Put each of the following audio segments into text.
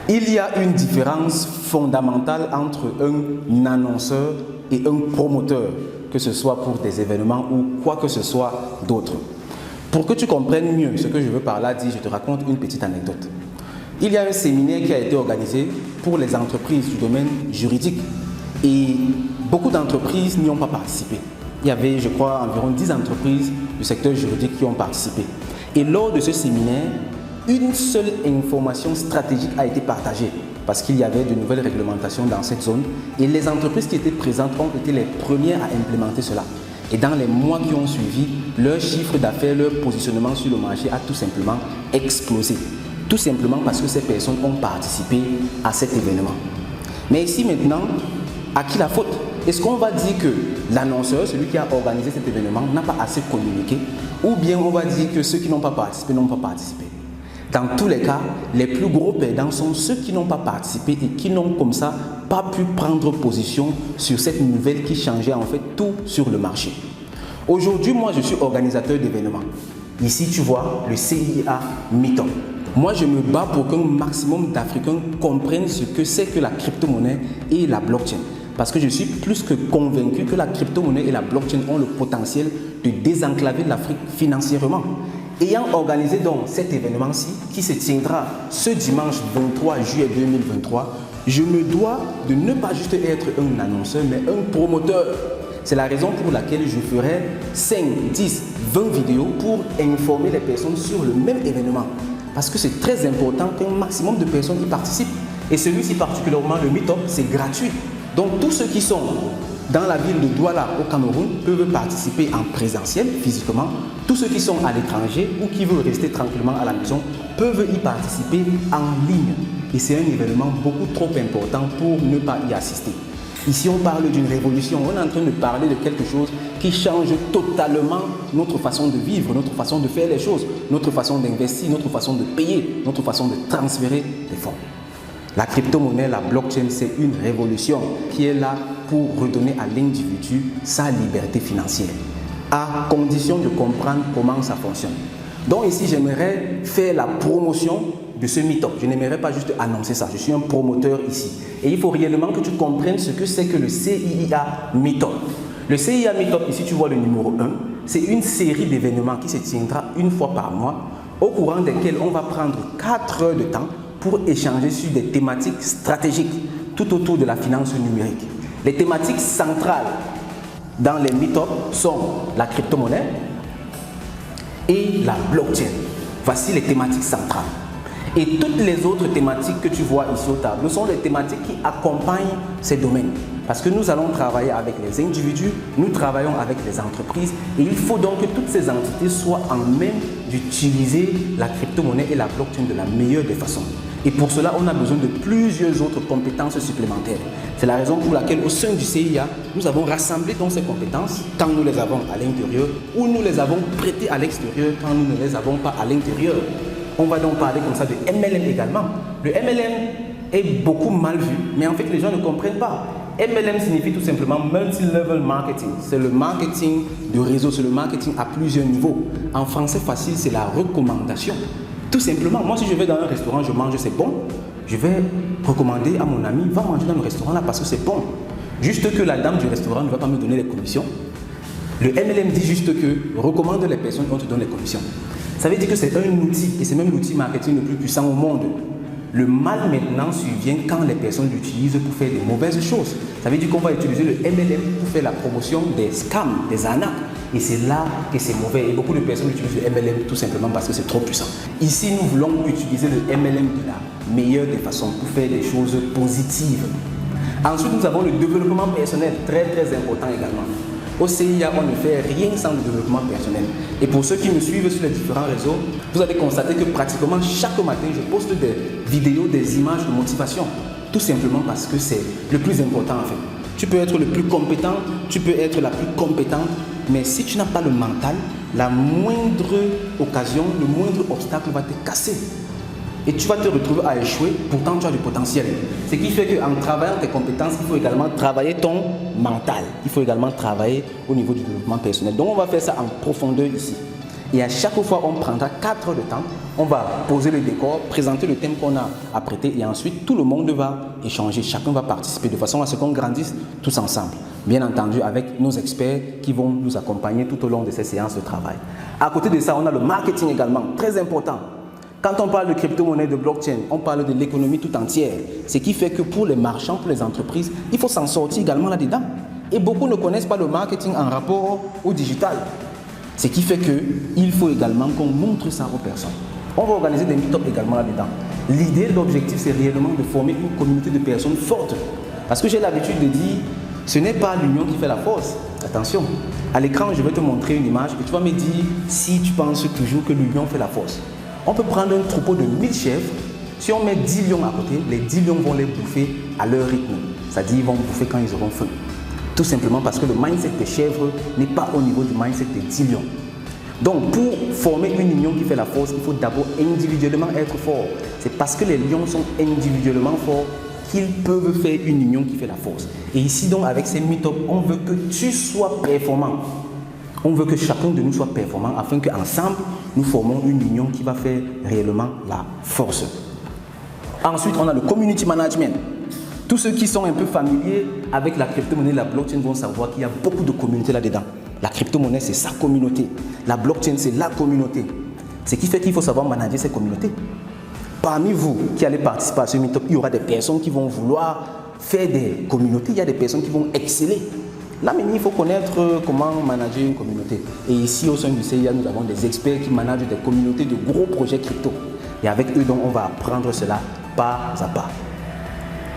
Il y a une différence fondamentale entre un annonceur et un promoteur, que ce soit pour des événements ou quoi que ce soit d'autre. Pour que tu comprennes mieux ce que je veux par là dire, je te raconte une petite anecdote. Il y a un séminaire qui a été organisé pour les entreprises du domaine juridique et beaucoup d'entreprises n'y ont pas participé. Il y avait, je crois, environ 10 entreprises du secteur juridique qui ont participé. Et lors de ce séminaire, une seule information stratégique a été partagée parce qu'il y avait de nouvelles réglementations dans cette zone et les entreprises qui étaient présentes ont été les premières à implémenter cela. Et dans les mois qui ont suivi, leur chiffre d'affaires, leur positionnement sur le marché a tout simplement explosé. Tout simplement parce que ces personnes ont participé à cet événement. Mais ici maintenant, à qui la faute? Est-ce qu'on va dire que l'annonceur, celui qui a organisé cet événement, n'a pas assez communiqué? Ou bien on va dire que ceux qui n'ont pas participé n'ont pas participé? Dans tous les cas, les plus gros perdants sont ceux qui n'ont pas participé et qui n'ont comme ça pas pu prendre position sur cette nouvelle qui changeait en fait tout sur le marché. Aujourd'hui, moi je suis organisateur d'événements. Ici tu vois le CIA Meetup. Moi je me bats pour qu'un maximum d'Africains comprennent ce que c'est que la crypto-monnaie et la blockchain. Parce que je suis plus que convaincu que la crypto-monnaie et la blockchain ont le potentiel de désenclaver l'Afrique financièrement. Ayant organisé donc cet événement-ci, qui se tiendra ce dimanche 23 juillet 2023, je me dois de ne pas juste être un annonceur, mais un promoteur. C'est la raison pour laquelle je ferai 5, 10, 20 vidéos pour informer les personnes sur le même événement. Parce que c'est très important qu'un maximum de personnes y participent. Et celui-ci particulièrement, le Meetup, c'est gratuit. Donc tous ceux qui sont dans la ville de Douala au Cameroun peuvent participer en présentiel, physiquement. Tous ceux qui sont à l'étranger ou qui veulent rester tranquillement à la maison peuvent y participer en ligne. Et c'est un événement beaucoup trop important pour ne pas y assister. Ici, on parle d'une révolution. On est en train de parler de quelque chose qui change totalement notre façon de vivre, notre façon de faire les choses, notre façon d'investir, notre façon de payer, notre façon de transférer des fonds. La crypto-monnaie, la blockchain, c'est une révolution qui est là pour redonner à l'individu sa liberté financière, à condition de comprendre comment ça fonctionne. Donc ici, j'aimerais faire la promotion de ce Meetup. Je n'aimerais pas juste annoncer ça. Je suis un promoteur ici. Et il faut réellement que tu comprennes ce que c'est que le CIA Meetup. Le CIA Meetup, ici tu vois le numéro 1, c'est une série d'événements qui se tiendra une fois par mois, au courant desquels on va prendre 4 heures de temps pour échanger sur des thématiques stratégiques tout autour de la finance numérique. Les thématiques centrales dans les Meetup sont la crypto-monnaie et la blockchain. Voici les thématiques centrales. Et toutes les autres thématiques que tu vois ici au tableau sont des thématiques qui accompagnent ces domaines. Parce que nous allons travailler avec les individus, nous travaillons avec les entreprises et il faut donc que toutes ces entités soient en même d'utiliser la crypto-monnaie et la blockchain de la meilleure des façons. Et pour cela, on a besoin de plusieurs autres compétences supplémentaires. C'est la raison pour laquelle au sein du CIA, nous avons rassemblé donc ces compétences quand nous les avons à l'intérieur ou nous les avons prêtées à l'extérieur quand nous ne les avons pas à l'intérieur. On va donc parler comme ça de MLM également. Le MLM est beaucoup mal vu, mais en fait les gens ne comprennent pas. MLM signifie tout simplement Multi-Level Marketing. C'est le marketing de réseau, c'est le marketing à plusieurs niveaux. En français facile, c'est la recommandation. Tout simplement, moi si je vais dans un restaurant, je mange, c'est bon. Je vais recommander à mon ami, va manger dans le restaurant là parce que c'est bon. Juste que la dame du restaurant ne va pas me donner les commissions. Le MLM dit juste que recommande les personnes, on te donne les commissions. Ça veut dire que c'est un outil, et c'est même l'outil marketing le plus puissant au monde. Le mal maintenant survient quand les personnes l'utilisent pour faire des mauvaises choses. Ça veut dire qu'on va utiliser le MLM pour faire la promotion des scams, des arnaques. Et c'est là que c'est mauvais. Et beaucoup de personnes utilisent le MLM tout simplement parce que c'est trop puissant. Ici, nous voulons utiliser le MLM de la meilleure des façons pour faire des choses positives. Ensuite, nous avons le développement personnel, très important également. Au CIA, on ne fait rien sans le développement personnel. Et pour ceux qui me suivent sur les différents réseaux, vous allez constater que pratiquement chaque matin, je poste des vidéos, des images de motivation. Tout simplement parce que c'est le plus important en fait. Tu peux être le plus compétent, tu peux être la plus compétente, mais si tu n'as pas le mental, la moindre occasion, le moindre obstacle va te casser. Et tu vas te retrouver à échouer, pourtant tu as du potentiel. Ce qui fait qu'en travaillant tes compétences, il faut également travailler ton mental. Il faut également travailler au niveau du développement personnel. Donc on va faire ça en profondeur ici. Et à chaque fois, on prendra 4 heures de temps On va poser le décor, présenter le thème qu'on a apprêté et ensuite tout le monde va échanger. Chacun va participer de façon à ce qu'on grandisse tous ensemble. Bien entendu avec nos experts qui vont nous accompagner tout au long de ces séances de travail. À côté de ça, on a le marketing également, très important. Quand on parle de crypto-monnaie, de blockchain, on parle de l'économie tout entière. Ce qui fait que pour les marchands, pour les entreprises, il faut s'en sortir également là-dedans. Et beaucoup ne connaissent pas le marketing en rapport au digital. Ce qui fait qu'il faut également qu'on montre ça aux personnes. On va organiser des meet-ups également là-dedans. L'idée, l'objectif, c'est réellement de former une communauté de personnes fortes. Parce que j'ai l'habitude de dire, ce n'est pas l'union qui fait la force. Attention, à l'écran, je vais te montrer une image et tu vas me dire si tu penses toujours que l'union fait la force. On peut prendre un troupeau de 1000 chèvres. Si on met 10 lions à côté, les 10 lions vont les bouffer à leur rythme. C'est-à-dire qu'ils vont bouffer quand ils auront faim. Tout simplement parce que le mindset des chèvres n'est pas au niveau du mindset des 10 lions. Donc, pour former une union qui fait la force, il faut d'abord individuellement être fort. C'est parce que les lions sont individuellement forts qu'ils peuvent faire une union qui fait la force. Et ici, donc, avec ces meet-ups, on veut que tu sois performant. On veut que chacun de nous soit performant afin qu'ensemble, nous formons une union qui va faire réellement la force. Ensuite, on a le community management. Tous ceux qui sont un peu familiers avec la crypto-monnaie, la blockchain vont savoir qu'il y a beaucoup de communautés là-dedans. La crypto-monnaie, c'est sa communauté. La blockchain, c'est la communauté. Ce qui fait qu'il faut savoir manager ces communautés. Parmi vous qui allez participer à ce meet-up, il y aura des personnes qui vont vouloir faire des communautés. Il y a des personnes qui vont exceller. Là, maintenant, il faut connaître comment manager une communauté. Et ici, au sein du CIA, nous avons des experts qui managent des communautés de gros projets crypto. Et avec eux, donc, on va apprendre cela pas à pas.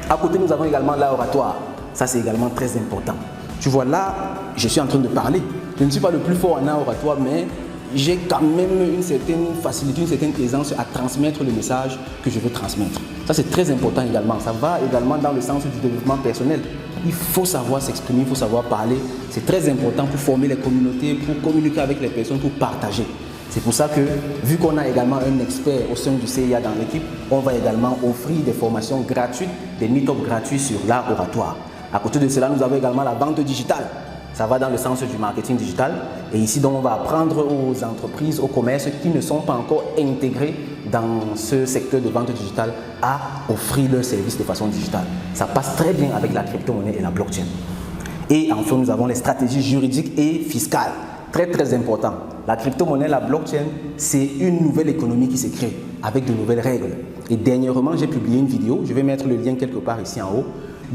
À côté, nous avons également l'oratoire. Ça, c'est également très important. Tu vois, là, je suis en train de parler. Je ne suis pas le plus fort en oratoire, mais j'ai quand même une certaine facilité, une certaine aisance à transmettre le message que je veux transmettre. Ça, c'est très important également. Ça va également dans le sens du développement personnel. Il faut savoir s'exprimer, il faut savoir parler. C'est très important pour former les communautés, pour communiquer avec les personnes, pour partager. C'est pour ça que, vu qu'on a également un expert au sein du CIA dans l'équipe, on va également offrir des formations gratuites, des meet-ups gratuits sur l'art oratoire. À côté de cela, nous avons également la vente digitale. Ça va dans le sens du marketing digital. Et ici, donc, on va apprendre aux entreprises, aux commerces qui ne sont pas encore intégrés dans ce secteur de vente digitale à offrir leurs services de façon digitale. Ça passe très bien avec la crypto-monnaie et la blockchain. Et enfin, nous avons les stratégies juridiques et fiscales. Très, très important. La crypto-monnaie, la blockchain, c'est une nouvelle économie qui s'est créée avec de nouvelles règles. Et dernièrement, j'ai publié une vidéo, je vais mettre le lien quelque part ici en haut,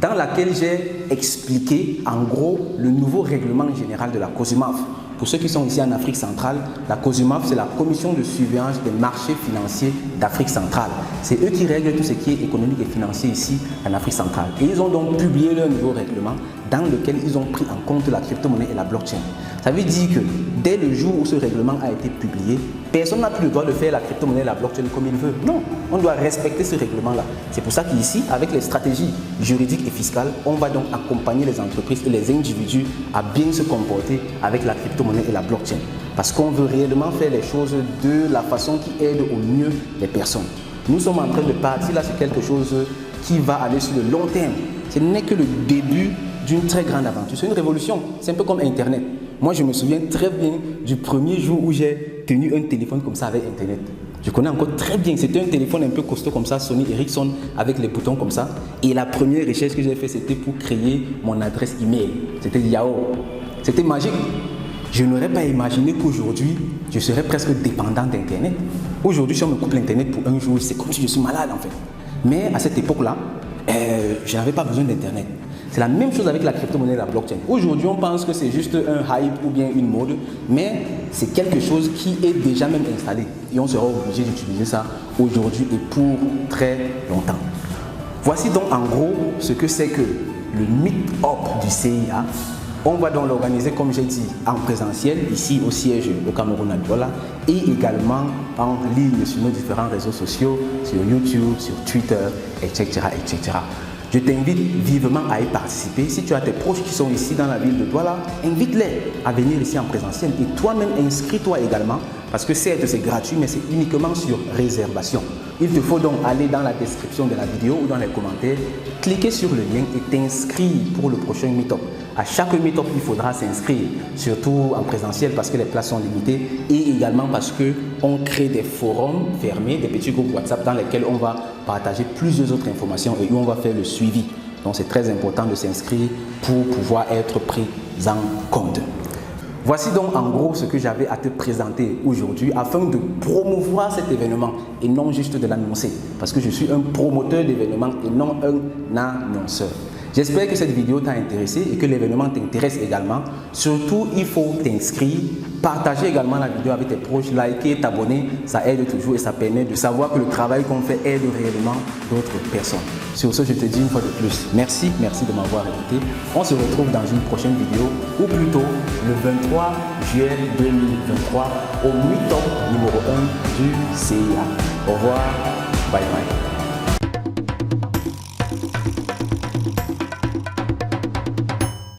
dans laquelle j'ai expliqué en gros le nouveau règlement général de la COSUMAF. Pour ceux qui sont ici en Afrique centrale, la COSUMAF, c'est la Commission de surveillance des marchés financiers d'Afrique centrale. C'est eux qui règlent tout ce qui est économique et financier ici en Afrique centrale. Et ils ont donc publié leur nouveau règlement dans lequel ils ont pris en compte la crypto-monnaie et la blockchain. Ça veut dire que dès le jour où ce règlement a été publié, personne n'a plus le droit de faire la crypto-monnaie et la blockchain comme il veut. Non, on doit respecter ce règlement-là. C'est pour ça qu'ici, avec les stratégies juridiques et fiscales, on va donc accompagner les entreprises et les individus à bien se comporter avec la crypto-monnaie et la blockchain. Parce qu'on veut réellement faire les choses de la façon qui aide au mieux les personnes. Nous sommes en train de partir là sur quelque chose qui va aller sur le long terme. Ce n'est que le début d'une très grande aventure. C'est une révolution. C'est un peu comme Internet. Moi, je me souviens très bien du premier jour où j'ai tenu un téléphone comme ça avec Internet. Je connais encore très bien. C'était un téléphone un peu costaud comme ça, Sony Ericsson, avec les boutons comme ça. Et la première recherche que j'ai faite, c'était pour créer mon adresse email. C'était Yahoo. C'était magique. Je n'aurais pas imaginé qu'aujourd'hui, je serais presque dépendant d'Internet. Aujourd'hui, si on me coupe l'Internet pour un jour, c'est comme si je suis malade en fait. Mais à cette époque-là, je n'avais pas besoin d'Internet. C'est la même chose avec la crypto-monnaie et la blockchain. Aujourd'hui, on pense que c'est juste un hype ou bien une mode, mais c'est quelque chose qui est déjà même installé. Et on sera obligé d'utiliser ça aujourd'hui et pour très longtemps. Voici donc en gros ce que c'est que le meet-up du CIA. On va donc l'organiser, comme j'ai dit, en présentiel, ici au siège au Cameroun à Douala, et également en ligne sur nos différents réseaux sociaux, sur YouTube, sur Twitter, etc., etc. Je t'invite vivement à y participer. Si tu as tes proches qui sont ici dans la ville de Douala, invite-les à venir ici en présentiel et toi-même inscris-toi également parce que certes c'est gratuit mais c'est uniquement sur réservation. Il te faut donc aller dans la description de la vidéo ou dans les commentaires, cliquer sur le lien et t'inscrire pour le prochain Meetup. À chaque Meetup, il faudra s'inscrire, surtout en présentiel parce que les places sont limitées et également parce qu'on crée des forums fermés, des petits groupes WhatsApp dans lesquels on va partager plusieurs autres informations et où on va faire le suivi. Donc c'est très important de s'inscrire pour pouvoir être pris en compte. Voici donc en gros ce que j'avais à te présenter aujourd'hui afin de promouvoir cet événement et non juste de l'annoncer parce que je suis un promoteur d'événements et non un annonceur. J'espère que cette vidéo t'a intéressé et que l'événement t'intéresse également. Surtout, il faut t'inscrire, partager également la vidéo avec tes proches, liker, t'abonner, ça aide toujours et ça permet de savoir que le travail qu'on fait aide réellement d'autres personnes. Sur ce, je te dis une fois de plus, merci de m'avoir écouté. On se retrouve dans une prochaine vidéo ou plutôt le 23 juillet 2023 au Meetup numéro 1 du CIA. Au revoir, bye bye.